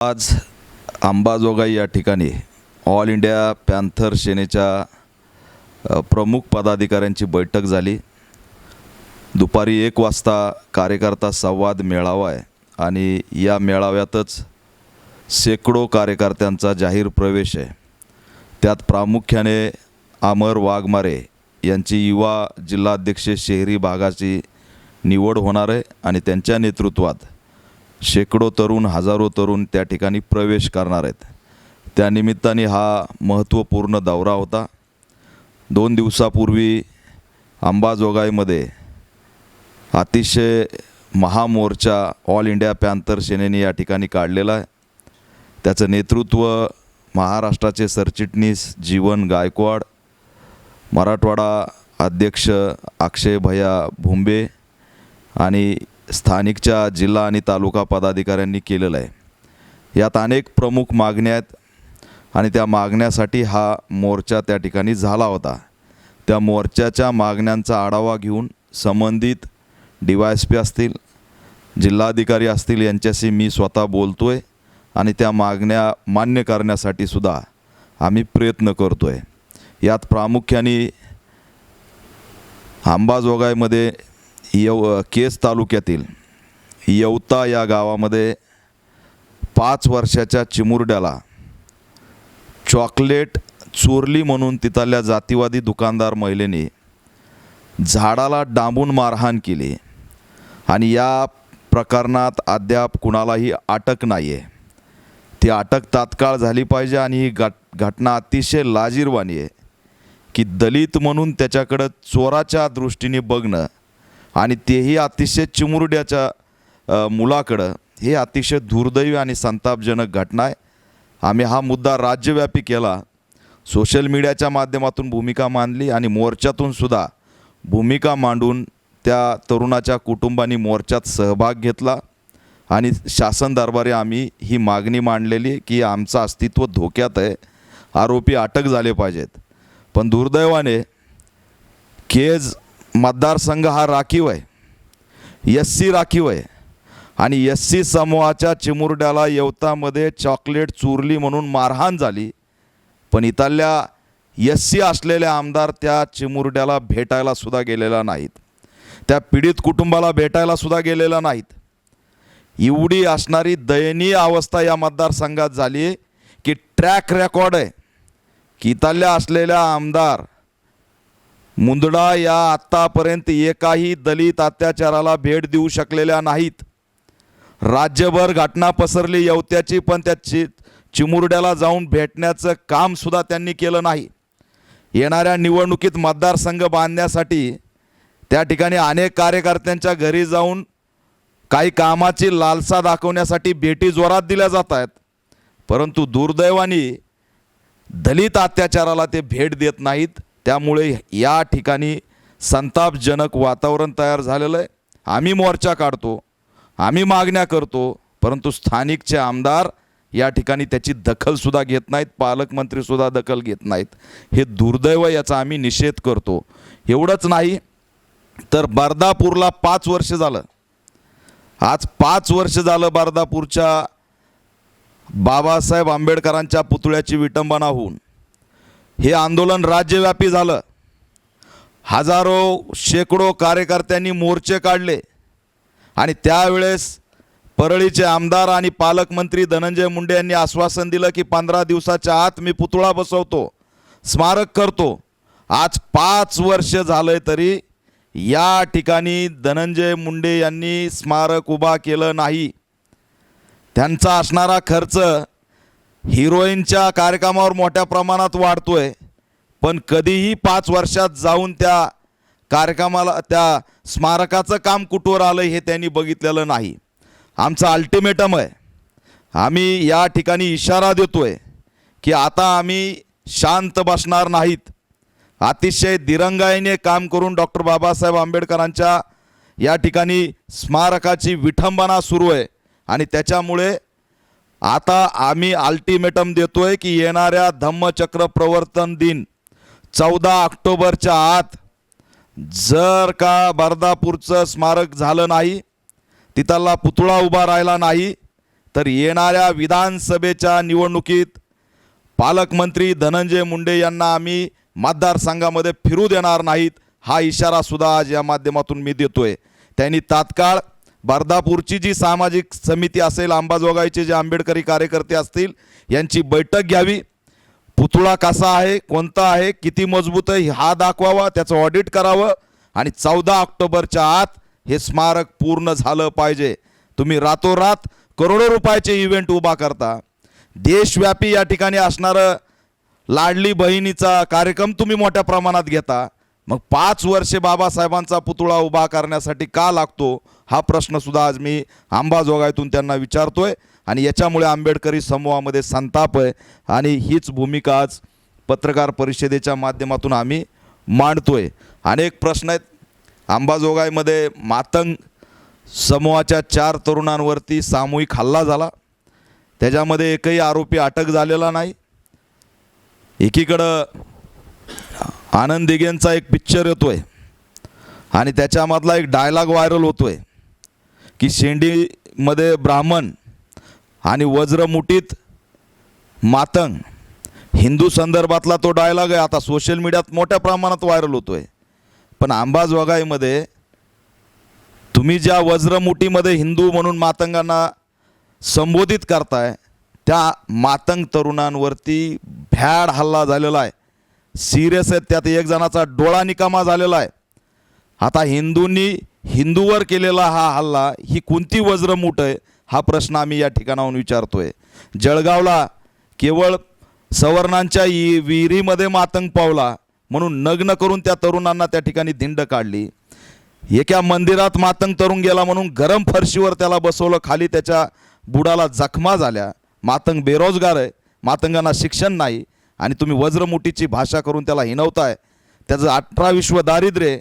आज अंबाजोगाई या ठिकाणी ऑल इंडिया पॅन्थर सेनेच्या प्रमुख पदाधिकाऱ्यांची बैठक झाली। दुपारी 1 वाजता कार्यकर्ता संवाद मेळावा आहे आणि या मेळाव्यातच शेकडो कार्यकर्त्यांचा जाहीर प्रवेश आहे। त्यात प्रामुख्याने अमर वाघमारे यांची युवा जिल्हाध्यक्ष शहरी भागाची निवड होणार आहे आणि त्यांच्या नेतृत्वात शेकडो तरुण हजारो तरुण त्या ठिकाणी प्रवेश करणार आहेत। त्या निमित्ताने हा महत्त्वपूर्ण दौरा होता। 2 दिवसापूर्वी अंबाजोगाईमध्ये अतिशय महामोर्चा ऑल इंडिया पॅन्थर सेनेने या ठिकाणी काढलेला आहे। त्याचं नेतृत्व महाराष्ट्राचे सरचिटणीस जीवन गायकवाड, मराठवाडा अध्यक्ष अक्षय भैया भुंबे आणि स्थानिकच्या जिल्हा आणि तालुका पदाधिकाऱ्यांनी केलेलं आहे। यात अनेक प्रमुख मागण्या आहेत आणि त्या मागण्यासाठी हा मोर्चा त्या ठिकाणी झाला होता। त्या मोर्चाच्या मागण्यांचा आढावा घेऊन संबंधित DYSP असतील, जिल्हाधिकारी असतील यांच्याशी मी स्वतः बोलतोय आणि त्या मागण्या मान्य करण्यासाठी सुद्धा आम्ही प्रयत्न करतोय। यात प्रामुख्याने अंबाजोगाईमध्ये केज तालुक्यातील येवता या गावामध्ये 5 वर्षाच्या चिमुरड्याला चॉकलेट चोरली म्हणून तिथल्या जातीवादी दुकानदार महिलेने झाडाला डांबून मारहाण केली आणि या प्रकरणात अद्याप कुणालाही अटक नाही आहे। ती अटक तात्काळ झाली पाहिजे आणि ही घटना अतिशय लाजिरवाणी आहे की दलित म्हणून त्याच्याकडं चोराच्या दृष्टीने बघणं आणि तेही अतिशय चिमुरड्याच्या मुलाकडं, हे अतिशय दुर्दैवी आणि संतापजनक घटना आहे। आम्ही हा मुद्दा राज्यव्यापी केला, सोशल मीडियाच्या माध्यमातून भूमिका मांडली आणि मोर्चातून सुद्धा भूमिका मांडून त्या तरुणाच्या कुटुंबांनी मोर्चात सहभाग घेतला आणि शासन दरबारी आम्ही ही मागणी मांडलेली की आमचं अस्तित्व धोक्यात आहे, आरोपी अटक झाले पाहिजेत। पण दुर्दैवाने केज मतदारसंघ हा राखीव आहे, SC राखीव आहे आणि SC समूहाच्या चिमुरड्याला येवतामध्ये चॉकलेट चोरली म्हणून मारहाण झाली, पण इथल्या SC असलेले आमदार त्या चिमुरड्याला भेटायला सुद्धा गेलेला नाहीत, त्या पीडित कुटुंबाला भेटायला सुद्धा गेलेला नाहीत। एवढी असणारी दयनीय अवस्था या मतदारसंघात झाली की ट्रॅक रेकॉर्ड आहे की इथल्या असलेल्या आमदार मुंदडा या आत्तापर्यंत एकाही दलित अत्याचाराला भेट देऊ शकलेल्या नाहीत। राज्यभर घटना पसरली येवत्याची, पण त्या चिमुरड्याला जाऊन भेटण्याचं काम सुद्धा त्यांनी केलं नाही। येणाऱ्या निवडणुकीत मतदारसंघ बांधण्यासाठी त्या ठिकाणी अनेक कार्यकर्त्यांच्या घरी जाऊन काही कामाची लालसा दाखवण्यासाठी भेटी जोरात दिल्या जात आहेत, परंतु दुर्दैवाने दलित अत्याचाराला ते भेट देत नाहीत। त्यामुळे या ठिकाणी संतापजनक वातावरण तयार झालेलं आहे। आम्ही मोर्चा काढतो, आम्ही मागण्या करतो, परंतु स्थानिकचे आमदार या ठिकाणी त्याची दखलसुद्धा घेत नाहीत, पालकमंत्रीसुद्धा दखल घेत नाहीत। हे दुर्दैव, याचा आम्ही निषेध करतो। एवढंच नाही तर बर्दापूरला 5 वर्ष झालं, आज 5 वर्ष झालं बर्दापूरच्या बाबासाहेब आंबेडकरांच्या पुतळ्याची विटंबना होऊन हे आंदोलन राज्यव्यापी झालं। हजारो शेकडो कार्यकर्त्यांनी मोर्चे काढले आणि त्यावेळेस परळीचे आमदार आणि पालकमंत्री धनंजय मुंडे यांनी आश्वासन दिलं की 15 दिवसाच्या आत मी पुतळा बसवतो, स्मारक करतो। आज 5 वर्ष झालंय तरी या ठिकाणी धनंजय मुंडे यांनी स्मारक उभा केलं नाही। त्यांचा असणारा खर्च हिरोईनच्या कार्यक्रमावर मोठ्या प्रमाणात वाढतोय, पण कधीही 5 वर्षात जाऊन त्या कार्यक्रमाला, त्या स्मारकाचं काम कुठवर आलं हे त्यांनी बघितलेलं नाही। आमचं अल्टिमेटम आहे, आम्ही या ठिकाणी इशारा देतोय की आता आम्ही शांत बसणार नाहीत। अतिशय दिरंगाईने काम करून डॉक्टर बाबासाहेब आंबेडकरांच्या या ठिकाणी स्मारकाची विटंबना सुरू आहे आणि त्याच्यामुळे आता आम्ही अल्टिमेटम देतोय की येणाऱ्या धम्मचक्र प्रवर्तन दिन 14 ऑक्टोबरच्या आत जर का बर्दापूरचं स्मारक झालं नाही, तिथला पुतळा उभा राहिला नाही, तर येणाऱ्या विधानसभेच्या निवडणुकीत पालकमंत्री धनंजय मुंडे यांना आम्ही मतदारसंघामध्ये फिरू देणार नाहीत, हा इशारा सुद्धा आज या माध्यमातून मी देतोय. त्यांनी तात्काळ बर्दापूरची जी सामाजिक समिती असेल, अंबाजोगाईचे जे आंबेडकरी कार्यकर्ते असतील, यांची बैठक घ्यावी. पुतळा कसा आहे, कोणता आहे, किती मजबूत आहे हा दाखवावा, त्याचं ऑडिट करावं आणि 14 ऑक्टोबरच्या आत हे स्मारक पूर्ण झालं पाहिजे. तुम्ही रातोरात करोडो रुपयाचे इव्हेंट उभा करता. देशव्यापी या ठिकाणी असणारं लाडली बहिणीचा कार्यक्रम तुम्ही मोठ्या प्रमाणात घेता. मग 5 वर्षे बाबासाहेबांचा पुतळा उभा करण्यासाठी का लागतो, हा प्रश्न सुद्धा आज मी अंबाजोगाईतून त्यांना विचारतोय. आणि याच्यामुळे आंबेडकरी समूहामध्ये संताप आहे आणि हीच भूमिका आज पत्रकार परिषदेच्या माध्यमातून आम्ही मांडतोय. अनेक प्रश्न आहेत. अंबाजोगाईमध्ये मातंग समूहाच्या 4 तरुणांवरती सामूहिक हल्ला झाला, त्याच्यामध्ये एकही आरोपी अटक झालेला नाही. एकीकडं आनंद दिघेंचा एक पिक्चर येतोय आणि त्याच्यामधला एक डायलॉग व्हायरल होतोय की शेंडीमध्ये ब्राह्मण आणि वज्रमुठीत मातंग, हिंदू संदर्भातला तो डायलॉग आहे. आता सोशल मीडियात मोठ्या प्रमाणात व्हायरल होतोय. पण अंबाजोगाईमध्ये तुम्ही ज्या वज्रमुठीमध्ये हिंदू म्हणून मातंगांना संबोधित करताय, त्या मातंग तरुणांवरती भ्याड हल्ला झालेला आहे. सिरियस आहेत. त्यात एक जणाचा डोळा निकामा झालेला आहे. आता हिंदूंनी हिंदूवर केलेला हा हल्ला ही कोणती वज्रमूठ आहे, हा प्रश्न आम्ही या ठिकाणाहून विचारतोय. जळगावला केवळ सवर्णांच्या विहिरीमध्ये मातंग पावला म्हणून नग्न करून त्या तरुणांना त्या ठिकाणी धिंड काढली. एका मंदिरात मातंग तरुण गेला म्हणून गरम फरशीवर त्याला बसवलं, खाली त्याच्या बुडाला जखमा झाल्या. मातंग बेरोजगार आहे, मातंगांना शिक्षण नाही आणि तुम्ही वज्रमुठीची भाषा करून त्याला हिणवताय. त्याचं 18 विश्व दारिद्र्य,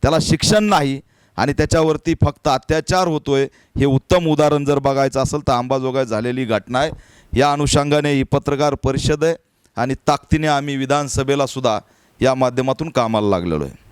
त्याला शिक्षण नाही आणि त्याच्यावरती फक्त अत्याचार होतोय. हे उत्तम उदाहरण जर बघायचं असेल तर अंबाजोगाई झालेली घटना आहे. या अनुषंगाने ही पत्रकार परिषद आहे आणि ताकदीने आम्ही विधानसभेला सुद्धा या माध्यमातून कामाला लागलेलो आहे.